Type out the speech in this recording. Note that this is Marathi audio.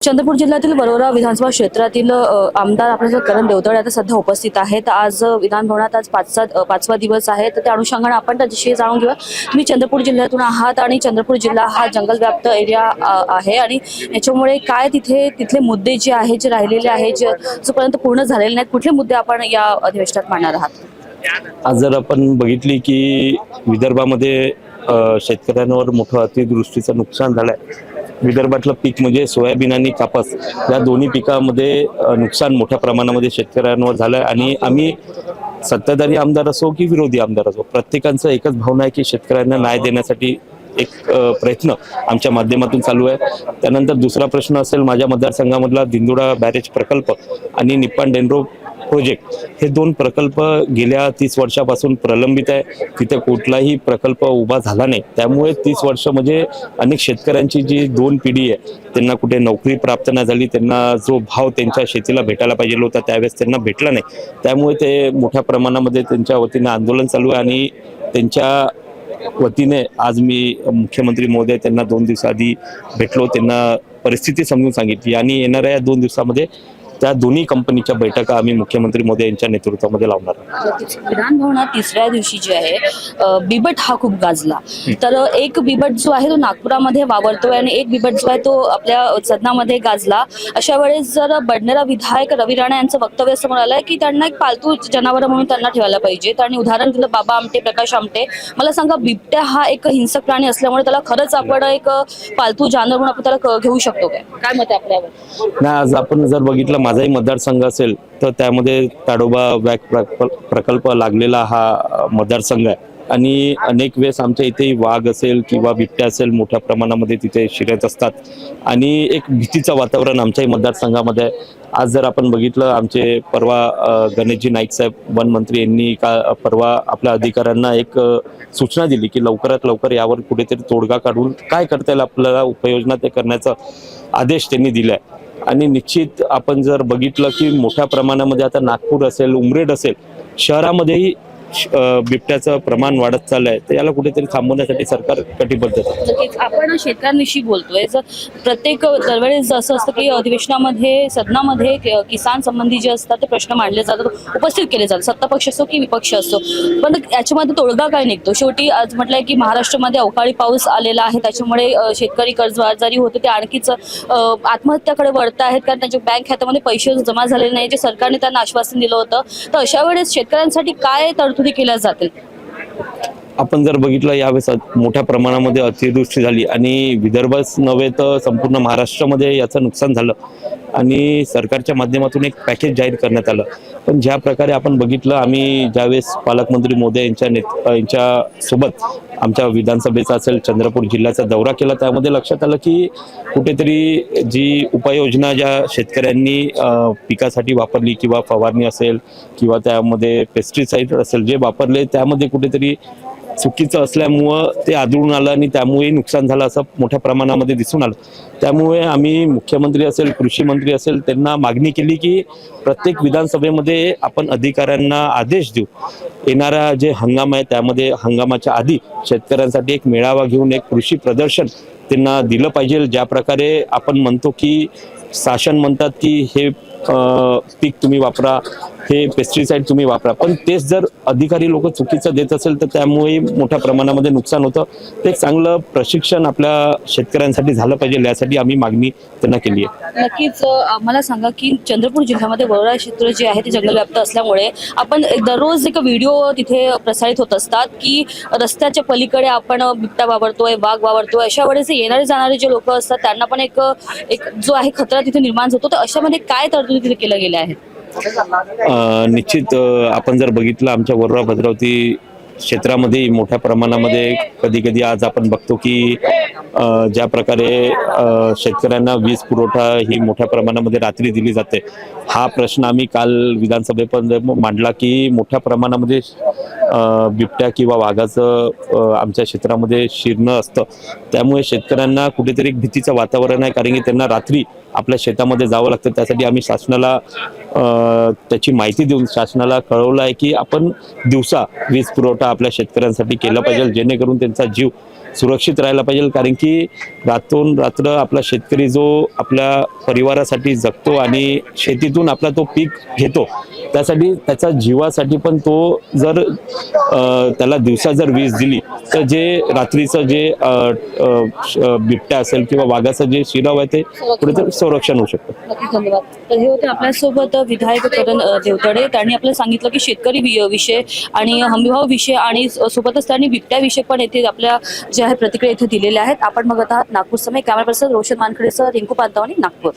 चंद्रपूर जिल्ह्यातील वरोरा विधानसभा क्षेत्रातील आमदार आपल्यासोबत करण देवतळे आता सध्या उपस्थित आहेत। आज विधान भवनात आज पाचवा दिवस आहे, तर त्या अनुषंगाने आपण त्याच्याशी जाणून घेऊया। तुम्ही चंद्रपूर जिल्ह्यातून आहात आणि चंद्रपूर जिल्हा हा जंगलव्याप्त एरिया आहे आणि याच्यामुळे काय तिथले मुद्दे जे आहेत, जे राहिलेले आहेत, जे जोपर्यंत पूर्ण झालेले नाहीत, कुठले मुद्दे आपण या अधिवेशनात मांडणार आहात? आज जर आपण बघितली की विदर्भामध्ये शेतकऱ्यांवर मोठं अतिवृष्टीचं नुकसान झालंय। विदर्भातलं पीक म्हणजे सोयाबीन आणि कापूस या दोन्ही पिकामध्ये नुकसान मोठ्या प्रमाणामध्ये शेतकऱ्यांवर झालंय आणि आम्ही सत्ताधारी आमदार असो की विरोधी आमदार असो, प्रत्येकांचं एकच भावना आहे की शेतकऱ्यांना न्याय देण्यासाठी एक प्रयत्न आमच्या माध्यमातून चालू आहे। त्यानंतर दुसरा प्रश्न असेल माझ्या मतदारसंघामधला दिंडोडा बॅरेज प्रकल्प आणि निप्पाण डेनरो प्रोजेक्ट, हे दोन प्रकल्प गेल्या 30 वर्षापासून प्रलंबित आहे। तिथे कुठलाही प्रकल्प उभा झाला नाही, त्यामुळे 30 वर्ष म्हणजे अनेक शेतकऱ्यांची जी दोन पिढी आहे त्यांना कुठे नोकरी प्राप्त नाही झाली, त्यांना जो भाव त्यांच्या शेतीला भेटायला पाहिजे होता त्यावेळेस त्यांना भेटला नाही। त्यामुळे ते मोठ्या प्रमाणामध्ये त्यांच्या वतीने आंदोलन चालू आहे आणि त्यांच्या वतीने आज मी मुख्यमंत्री महोदय त्यांना 2 दिवसाआधी भेटलो, त्यांना परिस्थिती समजून सांगितली आणि येणाऱ्या 2 दिवसामध्ये त्या दोन्ही कंपनीच्या बैठका आम्ही मुख्यमंत्री मोदी यांच्या नेतृत्वामध्ये लावणार आहोत। विधान भवनात तिसऱ्या दिवशी जे आहे बिबट हा खूप गाजला, तर एक बिबट जो आहे तो नागपुरामध्ये वावरतोय आणि एक बिबट जो आहे तो आपल्या सदनामध्ये गाजला। अशा वेळेस जर बडनेरा विधायक रवी राणा यांचं वक्तव्य समोर आलंय की त्यांना एक पालतू जनावर म्हणून त्यांना ठेवायला पाहिजे, आणि उदाहरण दिलं बाबा आमटे, प्रकाश आमटे। मला सांगा, बिबट्या हा एक हिंसक प्राणी असल्यामुळे त्याला खरंच आपण एक पालतू जानवर म्हणून आपण त्याला घेऊ शकतो काय मत आहे आपल्यावर? नाही, आज आपण जर बघितलं माझाही मतदारसंघ असेल तर त्यामध्ये ताडोबा व्याघ्र प्रकल्प लागलेला हा मतदारसंघ आहे आणि अनेक वेळेस आमच्या इथे वाघ असेल किंवा बिबट्या असेल मोठ्या प्रमाणामध्ये तिथे शिरत असतात आणि एक भीतीचं वातावरण आमच्याही मतदारसंघामध्ये आहे। आज जर आपण बघितलं, आमचे परवा गणेशजी नाईक साहेब वन मंत्री यांनी परवा आपल्या अधिकाऱ्यांना एक सूचना दिली की लवकरात लवकर यावर कुठेतरी तोडगा काढून काय करता येईल आपल्याला उपाययोजना ते करण्याचा आदेश त्यांनी दिलाय। आणि निश्चित आपण जर बघितलं की मोठ्या प्रमाणामध्ये आता नागपूर असेल, उमरेड असेल, शहरामध्येही बिबट्याचं प्रमाण वाढत चाललंय, तर याला कुठेतरी थांबवण्यासाठी सरकार कटिबद्ध आहे। आपण शेतकऱ्यांविषयी बोलतोय, प्रत्येक दरवेळेस असं असतं की अधिवेशनामध्ये सदनामध्ये किसान संबंधी जे असतात ते प्रश्न मांडले जातात, उपस्थित केले जातात, सत्ता पक्ष असो की विपक्ष असो, पण याच्यामध्ये तोडगा काय निघतो? शेवटी आज म्हटलंय की महाराष्ट्रामध्ये अवकाळी पाऊस आलेला आहे, त्याच्यामुळे शेतकरी कर्जबाजारी होते, ते आणखीच आत्महत्याकडे वळत आहेत, कारण त्यांच्या बँक खात्यामध्ये पैसे जमा झालेले नाही जे सरकारने त्यांना आश्वासन दिलं होतं। तर अशा वेळेस शेतकऱ्यांसाठी काय तरतुदी केल्या जातील? आपण जर बघितलं, यावेळेस मोठ्या प्रमाणामध्ये अतिवृष्टी झाली आणि विदर्भच नव्हे तर संपूर्ण महाराष्ट्रामध्ये याचं नुकसान झालं आणि सरकारच्या माध्यमातून एक पॅकेज जाहीर करण्यात आलं। पण ज्या प्रकारे आपण बघितलं, आम्ही ज्यावेळेस पालकमंत्री मोदी यांच्या सोबत आमच्या विधानसभेचा असेल चंद्रपूर जिल्ह्याचा दौरा केला, त्यामध्ये लक्षात आलं की कुठेतरी जी उपाययोजना ज्या शेतकऱ्यांनी पिकासाठी वापरली किंवा फवारणी असेल किंवा त्यामध्ये पेस्टिसाइड असेल जे वापरले, त्यामध्ये कुठेतरी चुकीचं असल्यामुळं ते आढळून आलं आणि त्यामुळे नुकसान झालं असं मोठ्या प्रमाणामध्ये दिसून आलं। त्यामुळे आम्ही मुख्यमंत्री असेल, कृषी मंत्री असेल, त्यांना मागणी केली की प्रत्येक विधानसभेमध्ये आपण अधिकाऱ्यांना आदेश देऊ, येणारा जे हंगाम आहे त्यामध्ये हंगामाच्या आधी शेतकऱ्यांसाठी एक मेळावा घेऊन एक कृषी प्रदर्शन त्यांना दिलं पाहिजे। ज्या प्रकारे आपण म्हणतो की शासन म्हणतात की हे पीक तुम्ही वापरा, हे पेस्टिसाइड तुम्ही वापरा, पण तेच जर अधिकारी लोक चुकीचं देत असेल तर त्यामुळे मोठ्या प्रमाणामध्ये नुकसान होतं। ते चांगलं प्रशिक्षण आपल्या शेतकऱ्यांसाठी झालं पाहिजे, यासाठी आम्ही मागणी त्यांना केली आहे। नक्कीच मला सांगा की चंद्रपूर जिल्ह्यामध्ये वरोरा क्षेत्र जे आहे ते जंगलव्याप्त असल्यामुळे आपण दररोज एक व्हिडिओ तिथे प्रसारित होत असतात की रस्त्याच्या पलीकडे आपण बिबट्या वावरतोय, वाघ वावरतोय। अशा वेळेस येणारे जाणारे जे लोक असतात त्यांना पण एक जो आहे खतरा तिथे निर्माण होतो, तर अशामध्ये काय तरतुदी तिथे केल्या गेल्या आहेत? निश्चित आपण जर बघितलं, आमच्या वरोरा भद्रावती क्षेत्रामध्ये मोठ्या प्रमाणामध्ये कधी कधी आज आपण बघतो की ज्या प्रकारे शेतकऱ्यांना वीज पुरवठा ही मोठ्या प्रमाणामध्ये रात्री दिली जाते, हा प्रश्न आम्ही काल विधानसभेमध्ये मांडला की मोठ्या प्रमाणामध्ये बिबट्या किंवा वाघाचं आमच्या क्षेत्रामध्ये शिरणं असतं, त्यामुळे शेतकऱ्यांना कुठेतरी एक भीतीचं वातावरण आहे, कारण की त्यांना रात्री आपल्या शेतामध्ये जावं लागतं। त्यासाठी आम्ही शासनाला त्याची माहिती देऊन शासनाला कळवलं आहे की आपण दिवसा वीज पुरवठा आपल्या शेतकऱ्यांसाठी केला पाहिजे, जेणेकरून त्यांचा जीव सुरक्षित राहायला पाहिजे, कारण की रातून रात्र आपला शेतकरी जो आपल्या परिवारासाठी जगतो आणि शेतीतून आपला तो पीक घेतो, त्यासाठी त्याच्या जीवासाठी पण तो जर त्याला दिवसा जर वीज दिली तर जे रात्रीचं जे बिबट्या असेल किंवा वाघाचं जे शिराव आहे ते कुठेतरी संरक्षण होऊ शकतं. नक्कीच, धन्यवाद. तर हे होते आपल्यासोबत विधायक करण देवतडे. त्यांनी आपल्याला सांगितलं की शेतकरी विषय आणि हमीभाव विषय आणि सोबतच त्यांनी बिबट्या विषय पण येथे आपल्या जे आहे प्रतिक्रिया इथे दिलेल्या आहेत. आपण बघत आहात नागपूर समय. कॅमेरा पर्सन रोशन मानखडेसह रिंकू पांतावानी, नागपूर.